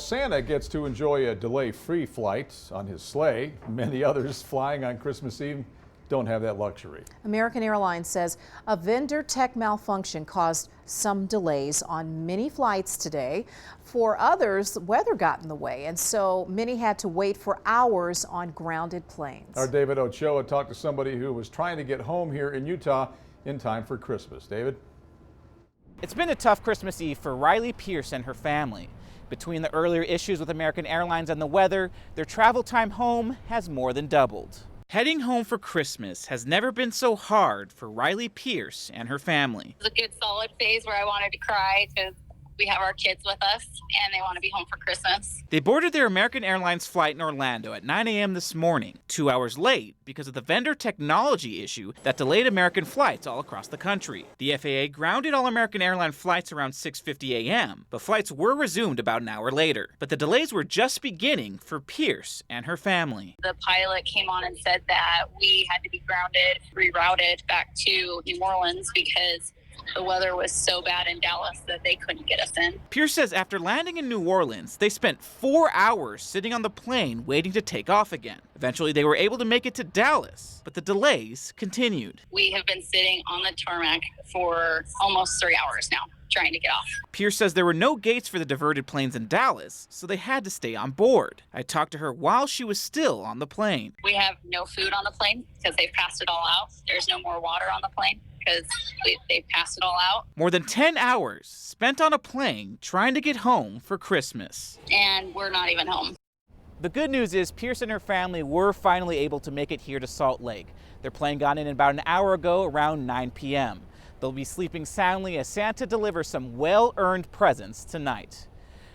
Santa gets to enjoy a delay-free flight on his sleigh. Many others flying on Christmas Eve don't have that luxury. American Airlines says a vendor tech malfunction caused some delays on many flights today. For others, weather got in the way, and so many had to wait for hours on grounded planes. Our David Ochoa talked to somebody who was trying to get home here in Utah in time for Christmas. David? It's been a tough Christmas Eve for Riley Pierce and her family. Between the earlier issues with American Airlines and the weather, their travel time home has more than doubled. Heading home for Christmas has never been so hard for Riley Pierce and her family. It was a good solid phase where I wanted to cry because we have our kids with us and they want to be home for Christmas. They boarded their American Airlines flight in Orlando at 9 a.m. this morning, 2 hours late because of the vendor technology issue that delayed American flights all across the country. The FAA grounded all American Airlines flights around 6:50 a.m., but flights were resumed about an hour later. But the delays were just beginning for Pierce and her family. The pilot came on and said that we had to be grounded, rerouted back to New Orleans because the weather was so bad in Dallas that they couldn't get us in. Pierce says after landing in New Orleans, they spent 4 hours sitting on the plane waiting to take off again. Eventually, they were able to make it to Dallas, but the delays continued. We have been sitting on the tarmac for almost 3 hours now, trying to get off. Pierce says there were no gates for the diverted planes in Dallas, so they had to stay on board. I talked to her while she was still on the plane. We have no food on the plane because they've passed it all out. There's no more water on the plane because they've passed it all out. More than 10 hours spent on a plane trying to get home for Christmas. And we're not even home. The good news is Pierce and her family were finally able to make it here to Salt Lake. Their plane got in about an hour ago around 9 p.m. They'll be sleeping soundly as Santa delivers some well-earned presents tonight.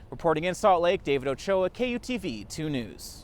Reporting in Salt Lake, David Ochoa, KUTV 2 News.